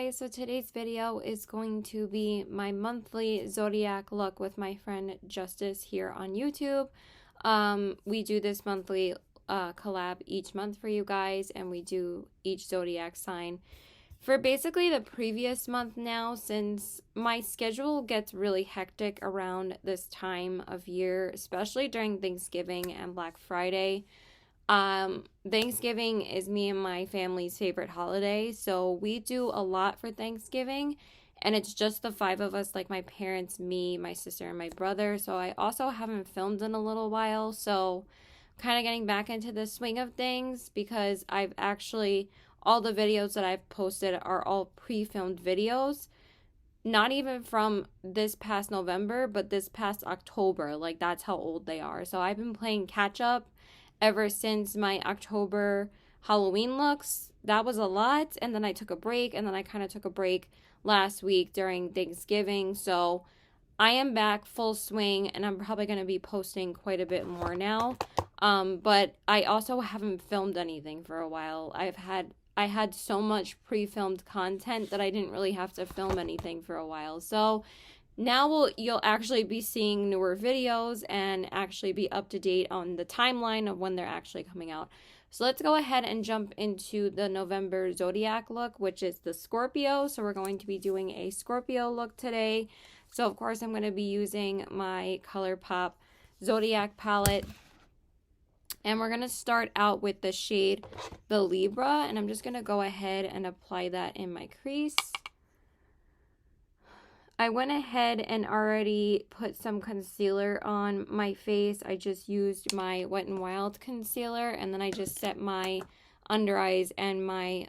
guys, so today's video is going to be my monthly Zodiac look with my friend Justice here on YouTube. We do this monthly collab each month for you guys, and we do each Zodiac sign for basically the previous month now, since my schedule gets really hectic around this time of year, especially during Thanksgiving and Black Friday. Thanksgiving is me and my family's favorite holiday, so we do a lot for Thanksgiving, and it's just the five of us, like my parents, me, my sister, and my brother. So I also haven't filmed in a little while, so kind of getting back into the swing of things, because I've actually, all the videos that I've posted are all pre-filmed videos, not even from this past November, but this past October. Like, that's how old they are. So I've been playing catch up ever since my October Halloween looks. That was a lot, and then I took a break, and then I kind of took a break last week during Thanksgiving. So I am back full swing, and I'm probably going to be posting quite a bit more now. But I also haven't filmed anything for a while. I had so much pre-filmed content that I didn't really have to film anything for a while. So now you'll actually be seeing newer videos and actually be up to date on the timeline of when they're actually coming out. So let's go ahead and jump into the November Zodiac look, which is the Scorpio. So we're going to be doing a Scorpio look today. So of course I'm going to be using my ColourPop Zodiac palette. And we're going to start out with the shade the Libra, and I'm just going to go ahead and apply that in my crease. I went ahead and already put some concealer on my face. I just used my Wet n Wild concealer, and then I just set my under eyes and my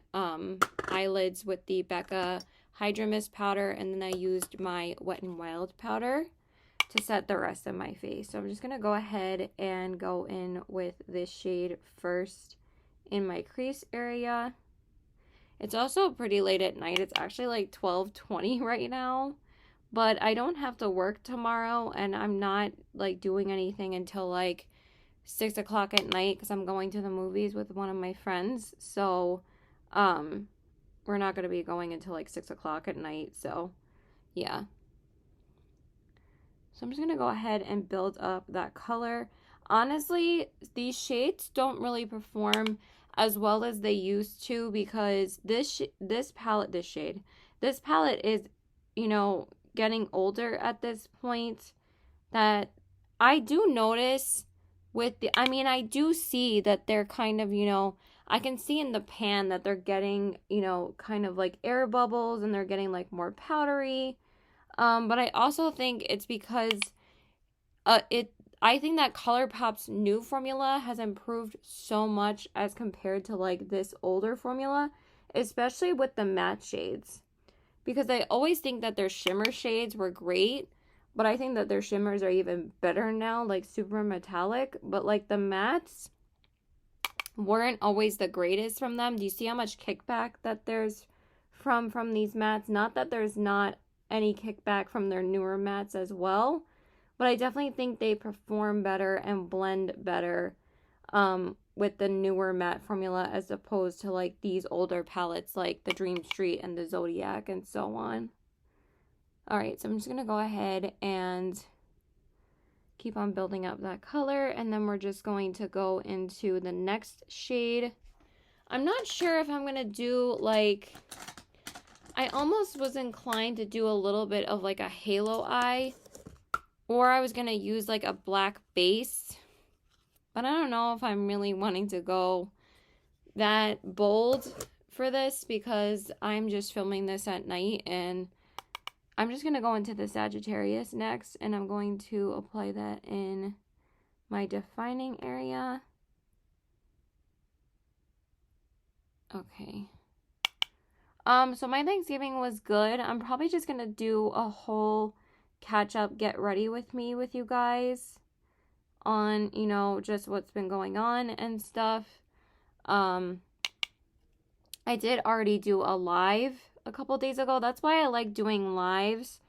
eyelids with the Becca Hydra Mist powder, and then I used my Wet n Wild powder to set the rest of my face. So I'm just going to go ahead and go in with this shade first in my crease area. It's also pretty late at night. It's actually like 12:20 right now. But I don't have to work tomorrow, and I'm not like doing anything until like 6 o'clock at night because I'm going to the movies with one of my friends. So we're not going to be going until like 6 o'clock at night. So yeah. So I'm just going to go ahead and build up that color. Honestly, these shades don't really perform as well as they used to, because this palette is, you know, getting older at this point. That I do notice with the, I mean, I do see that they're kind of, you know, I can see in the pan that they're getting, you know, kind of like air bubbles, and they're getting like more powdery. But I also think it's because I think that ColourPop's new formula has improved so much as compared to like this older formula, especially with the matte shades. Because I always think that their shimmer shades were great, but I think that their shimmers are even better now, like super metallic. But like the mattes weren't always the greatest from them. Do you see how much kickback that there's from these mattes? Not that there's not any kickback from their newer mattes as well, but I definitely think they perform better and blend better with the newer matte formula as opposed to like these older palettes like the Dream Street and the Zodiac and so on. Alright, so I'm just going to go ahead and keep on building up that color, and then we're just going to go into the next shade. I'm not sure if I'm going to do like, I almost was inclined to do a little bit of like a halo eye, or I was going to use like a black base. But I don't know if I'm really wanting to go that bold for this, because I'm just filming this at night, and I'm just going to go into the Sagittarius next, and I'm going to apply that in my defining area. Okay. So my Thanksgiving was good. I'm probably just going to do a whole catch up, get ready with me with you guys on, you know, just what's been going on and stuff. I did already do a live a couple days ago. That's why I like doing lives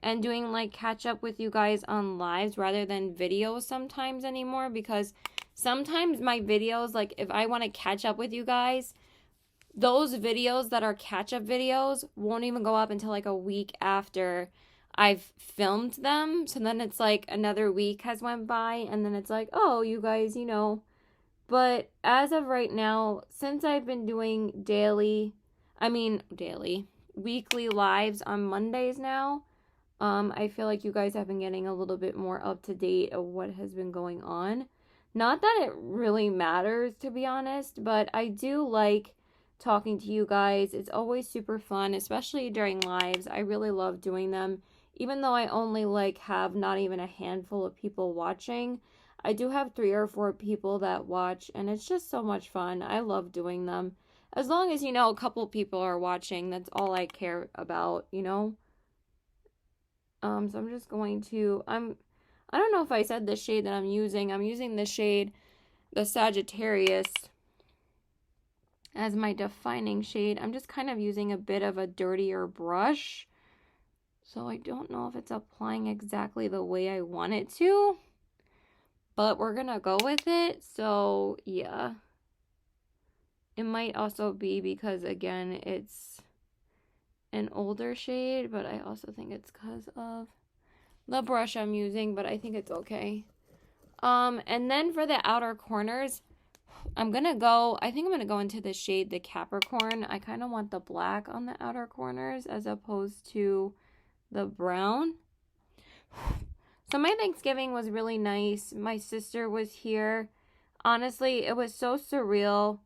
and doing like catch up with you guys on lives rather than videos sometimes anymore, because sometimes my videos, like if I want to catch up with you guys, those videos that are catch-up videos won't even go up until like a week after I've filmed them. So then it's like another week has went by, and then it's like, oh, you guys, you know. But as of right now, since I've been doing weekly lives on Mondays now, I feel like you guys have been getting a little bit more up to date of what has been going on. Not that it really matters, to be honest, but I do like talking to you guys. It's always super fun, especially during lives. I really love doing them. Even though I only like have not even a handful of people watching, I do have 3 or 4 people that watch, and it's just so much fun. I love doing them. As long as, you know, a couple people are watching, that's all I care about, you know? So I'm just going to, I don't know if I said the shade that I'm using. I'm using the shade, the Sagittarius, as my defining shade. I'm just kind of using a bit of a dirtier brush. So I don't know if it's applying exactly the way I want it to, but we're gonna go with it. So yeah. It might also be because, again, it's an older shade, but I also think it's because of the brush I'm using, but I think it's okay. And then for the outer corners, I think I'm gonna go into the shade, the Capricorn. I kind of want the black on the outer corners as opposed to the brown. So my Thanksgiving was really nice. My sister was here. Honestly, it was so surreal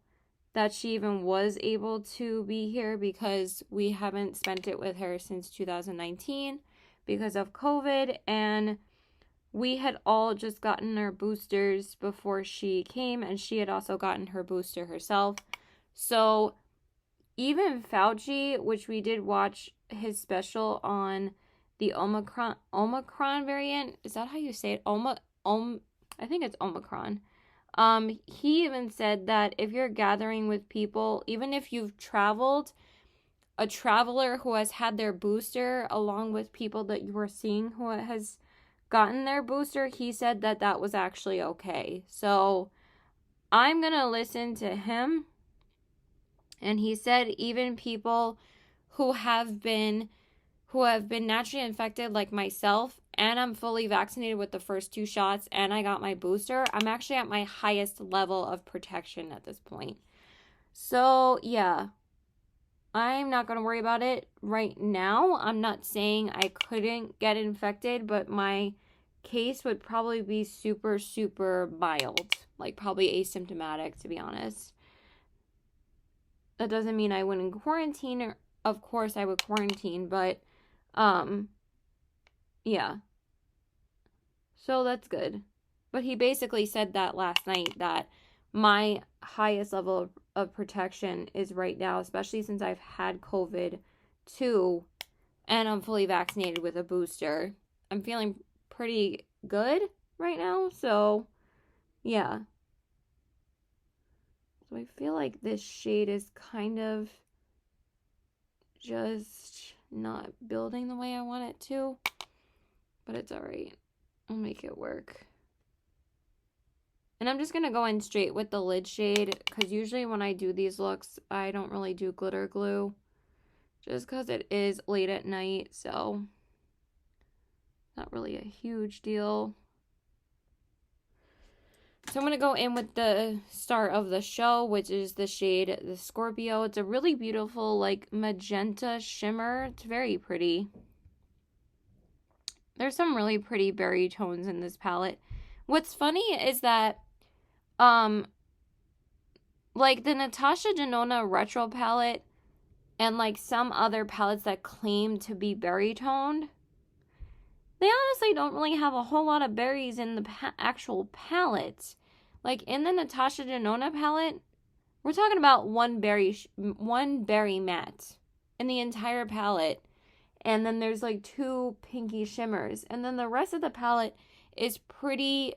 that she even was able to be here because we haven't spent it with her since 2019 because of COVID, and we had all just gotten our boosters before she came, and she had also gotten her booster herself. So even Fauci, which we did watch his special on the Omicron variant, is that how you say it? I think it's Omicron. He even said that if you're gathering with people, even if you've traveled, a traveler who has had their booster along with people that you are seeing who has gotten their booster, he said that that was actually okay. So I'm going to listen to him. And he said even people who have been naturally infected like myself, and I'm fully vaccinated with the first 2 shots, and I got my booster, I'm actually at my highest level of protection at this point. So yeah, I'm not going to worry about it right now. I'm not saying I couldn't get infected, but my case would probably be super, super mild, like probably asymptomatic, to be honest. That doesn't mean I wouldn't quarantine. Of course I would quarantine, but yeah. So that's good. But he basically said that last night, that my highest level of protection is right now, especially since I've had COVID too, and I'm fully vaccinated with a booster. I'm feeling pretty good right now, so yeah. So I feel like this shade is kind of just not building the way I want it to, but it's alright. I'll make it work. And I'm just going to go in straight with the lid shade, because usually when I do these looks, I don't really do glitter glue, just because it is late at night, so not really a huge deal. So I'm going to go in with the star of the show, which is the shade, the Scorpio. It's a really beautiful, like, magenta shimmer. It's very pretty. There's some really pretty berry tones in this palette. What's funny is that, like, the Natasha Denona Retro palette and, like, some other palettes that claim to be berry toned, they honestly don't really have a whole lot of berries in the actual palette. Like, in the Natasha Denona palette, we're talking about one berry matte in the entire palette. And then there's, like, 2 pinky shimmers. And then the rest of the palette is pretty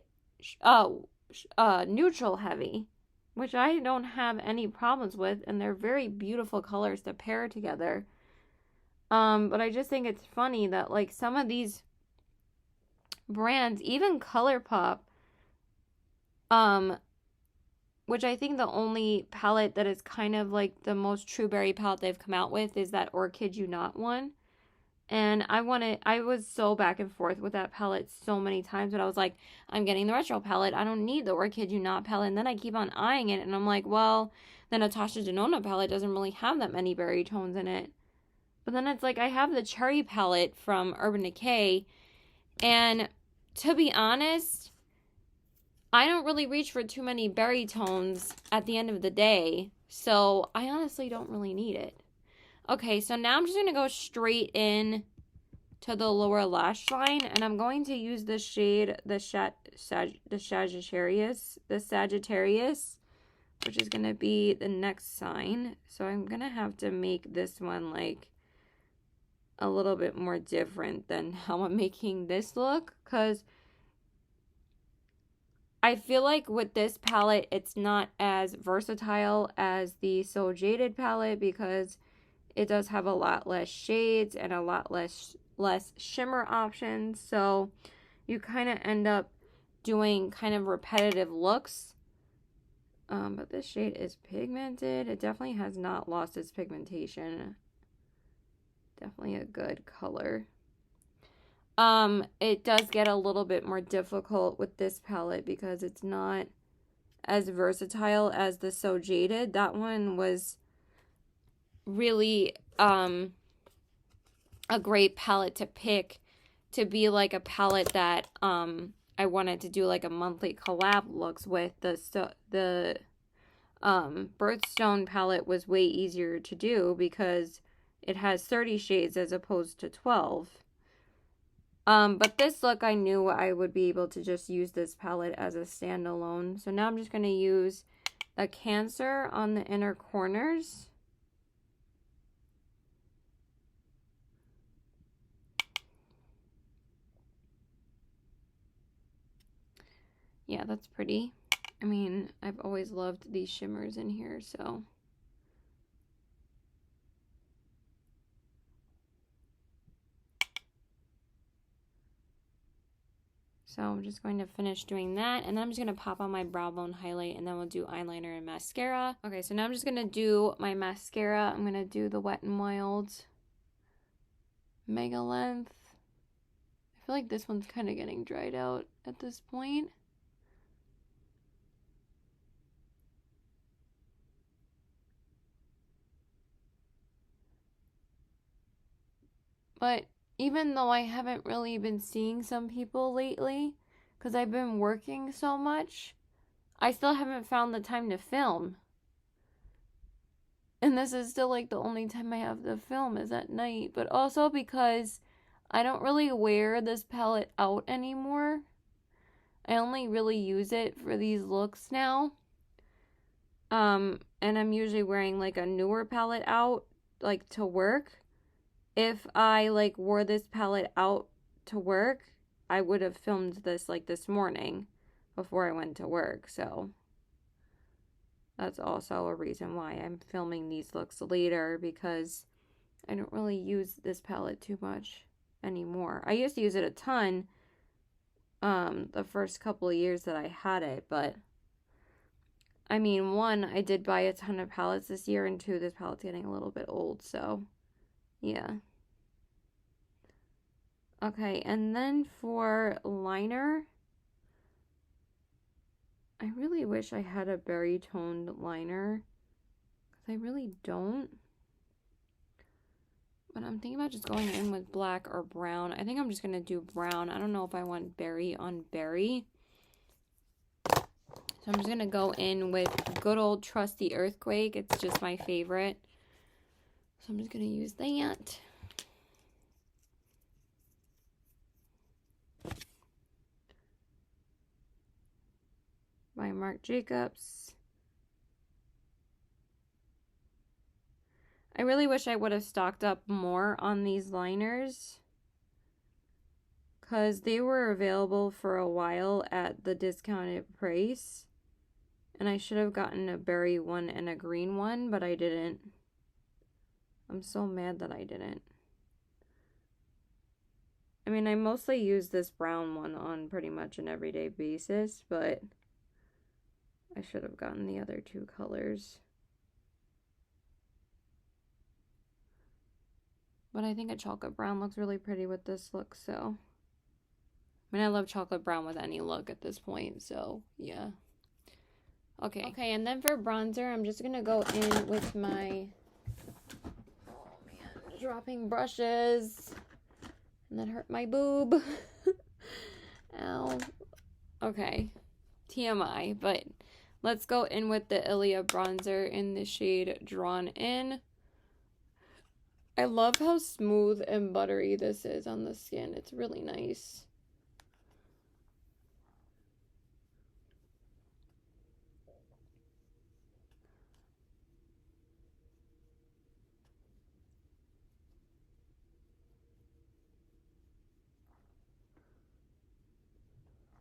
neutral heavy, which I don't have any problems with. And they're very beautiful colors to pair together. But I just think it's funny that, like, some of these brands, even ColourPop, which I think the only palette that is kind of like the most true berry palette they've come out with is that Or Kid You Not one. And I was so back and forth with that palette so many times, but I was like, I'm getting the retro palette. I don't need the Or Kid You Not palette. And then I keep on eyeing it, and I'm like, well, the Natasha Denona palette doesn't really have that many berry tones in it. But then it's like, I have the cherry palette from Urban Decay, and to be honest, I don't really reach for too many berry tones at the end of the day, so I honestly don't really need it. Okay, so now I'm just going to go straight in to the lower lash line, and I'm going to use the shade, the Sagittarius, which is going to be the next sign. So I'm going to have to make this one like a little bit more different than how I'm making this look, because I feel like with this palette, it's not as versatile as the So Jaded palette, because it does have a lot less shades and a lot less shimmer options. So you kind of end up doing kind of repetitive looks. But this shade is pigmented. It definitely has not lost its pigmentation. Definitely a good color. It does get a little bit more difficult with this palette because it's not as versatile as the So Jaded. That one was really a great palette to pick to be like a palette that I wanted to do like a monthly collab looks with. The Birthstone palette was way easier to do because it has 30 shades as opposed to 12. But this look, I knew I would be able to just use this palette as a standalone. So now I'm just going to use a Cancer on the inner corners. Yeah, that's pretty. I mean, I've always loved these shimmers in here, so. So I'm just going to finish doing that, and then I'm just going to pop on my brow bone highlight, and then we'll do eyeliner and mascara. Okay, so now I'm just going to do my mascara. I'm going to do the Wet n Wild Mega Length. I feel like this one's kind of getting dried out at this point. But even though I haven't really been seeing some people lately, because I've been working so much, I still haven't found the time to film. And this is still like the only time I have to film is at night. But also because I don't really wear this palette out anymore. I only really use it for these looks now. And I'm usually wearing like a newer palette out, like to work. If I like wore this palette out to work, I would have filmed this like this morning before I went to work. So that's also a reason why I'm filming these looks later, because I don't really use this palette too much anymore. I used to use it a ton the first couple of years that I had it, but I mean, one, I did buy a ton of palettes this year, and two, this palette's getting a little bit old, so yeah. Okay, and then for liner, I really wish I had a berry toned liner, because I really don't. But I'm thinking about just going in with black or brown. I think I'm just going to do brown. I don't know if I want berry on berry. So I'm just going to go in with good old trusty Earthquake. It's just my favorite. So I'm just going to use that. By Marc Jacobs. I really wish I would have stocked up more on these liners, because they were available for a while at the discounted price. And I should have gotten a berry one and a green one, but I didn't. I'm so mad that I didn't. I mean, I mostly use this brown one on pretty much an everyday basis, but I should have gotten the other two colors. But I think a chocolate brown looks really pretty with this look, so. I mean, I love chocolate brown with any look at this point, so yeah. Okay, and then for bronzer, I'm just going to go in with my, oh man, dropping brushes. And that hurt my boob. Ow. Okay, TMI, but let's go in with the Ilia bronzer in the shade Drawn In. I love how smooth and buttery this is on the skin. It's really nice.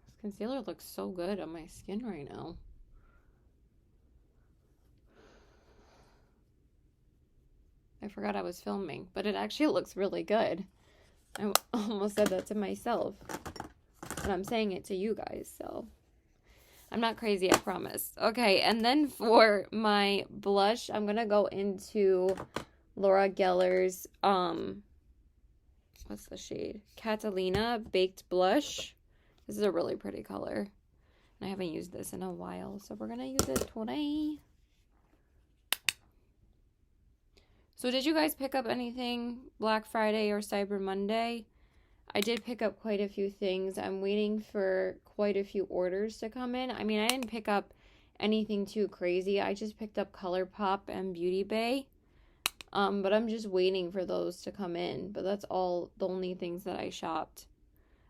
This concealer looks so good on my skin right now. I forgot I was filming, but it actually looks really good. I almost said that to myself, but I'm saying it to you guys, so I'm not crazy, I promise. Okay, and then for my blush, I'm gonna go into Laura Geller's, what's the shade? Catalina Baked Blush. This is a really pretty color. And I haven't used this in a while, so we're gonna use it today. So did you guys pick up anything Black Friday or Cyber Monday? I did pick up quite a few things. I'm waiting for quite a few orders to come in. I mean, I didn't pick up anything too crazy. I just picked up ColourPop and Beauty Bay. But I'm just waiting for those to come in. But that's all the only things that I shopped.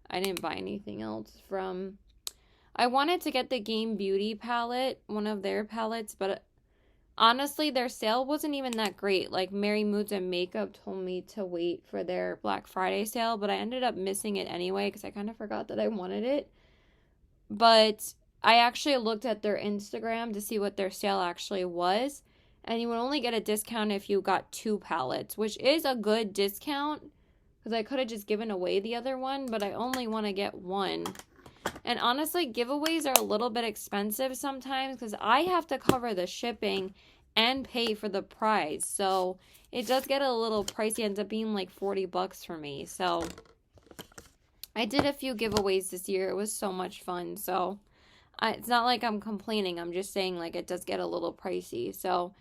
I didn't buy anything else from... I wanted to get the Game Beauty palette, one of their palettes, but honestly, their sale wasn't even that great. Like, Mary Moods and Makeup told me to wait for their Black Friday sale, but I ended up missing it anyway because I kind of forgot that I wanted it. But I actually looked at their Instagram to see what their sale actually was, and you would only get a discount if you got 2 palettes, which is a good discount because I could have just given away the other one, but I only want to get one. And honestly, giveaways are a little bit expensive sometimes because I have to cover the shipping and pay for the prize. So it does get a little pricey. It ends up being like 40 bucks for me. So I did a few giveaways this year. It was so much fun. So it's not like I'm complaining. I'm just saying like it does get a little pricey. So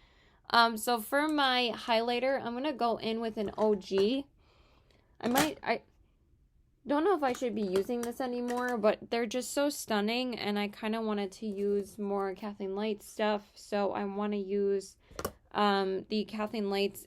for my highlighter, I'm going to go in with an OG. I don't know if I should be using this anymore, but they're just so stunning, and I kind of wanted to use more Kathleen Lights stuff, so I want to use the Kathleen Lights.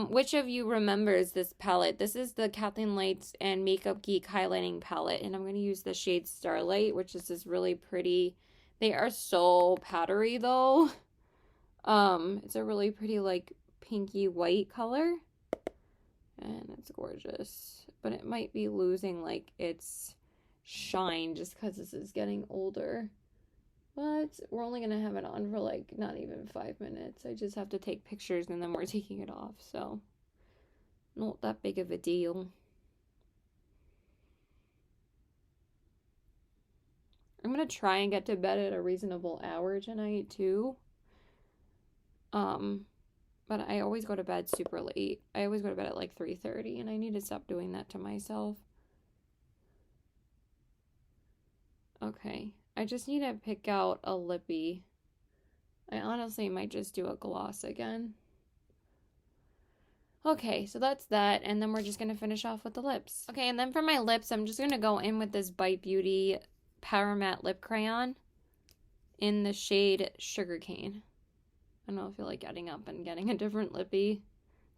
Which of you remembers this palette? This is the Kathleen Lights and Makeup Geek highlighting palette, and I'm going to use the shade Starlight, which is this really pretty. They are so powdery though. It's a really pretty like pinky white color. And it's gorgeous. But it might be losing, like, its shine just because this is getting older. But we're only going to have it on for, like, not even 5 minutes. I just have to take pictures and then we're taking it off. So, not that big of a deal. I'm going to try and get to bed at a reasonable hour tonight, too. But I always go to bed super late. I always go to bed at like 3:30, and I need to stop doing that to myself. Okay, I just need to pick out a lippy. I honestly might just do a gloss again. Okay, so that's that, and then we're just going to finish off with the lips. Okay, and then for my lips, I'm just going to go in with this Bite Beauty Power Matte Lip Crayon in the shade Sugarcane. I don't feel like getting up and getting a different lippy.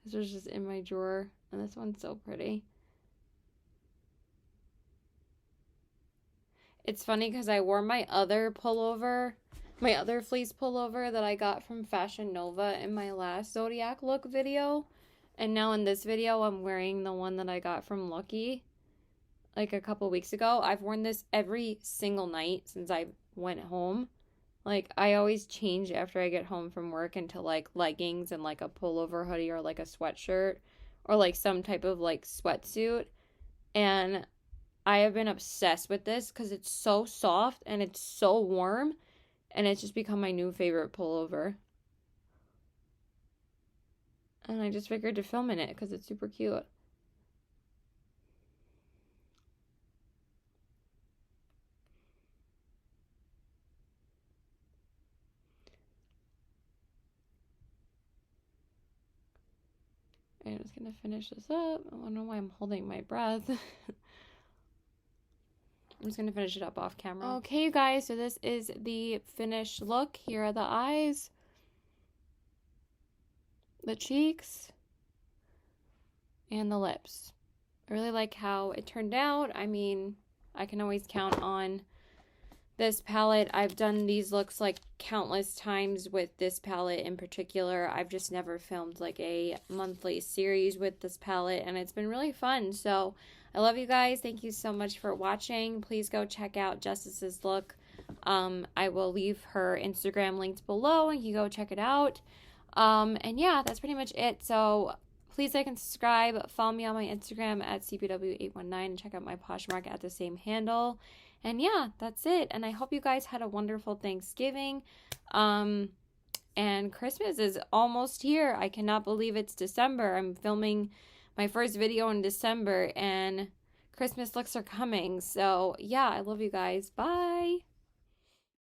This was just in my drawer, and this one's so pretty. It's funny because I wore my other pullover, my other fleece pullover that I got from Fashion Nova in my last Zodiac look video. And now in this video, I'm wearing the one that I got from Lucky like a couple weeks ago. I've worn this every single night since I went home. Like, I always change after I get home from work into, like, leggings and, like, a pullover hoodie or, like, a sweatshirt or, like, some type of, like, sweatsuit. And I have been obsessed with this because it's so soft and it's so warm, and it's just become my new favorite pullover. And I just figured to film in it because it's super cute. I'm just going to finish this up. I don't know why I'm holding my breath. I'm just going to finish it up off camera. Okay, you guys, so this is the finished look. Here are the eyes, the cheeks, and the lips. I really like how it turned out. I mean, I can always count on this palette. I've done these looks like countless times with this palette in particular. I've just never filmed like a monthly series with this palette, and it's been really fun. So I love you guys. Thank you so much for watching. Please go check out Justice's look. I will leave her Instagram linked below, and you can go check it out. And yeah, that's pretty much it. So please like and subscribe. Follow me on my Instagram at cpw819 and check out my Poshmark at the same handle. And yeah, that's it. And I hope you guys had a wonderful Thanksgiving. And Christmas is almost here. I cannot believe it's December. I'm filming my first video in December and Christmas looks are coming. So yeah, I love you guys. Bye.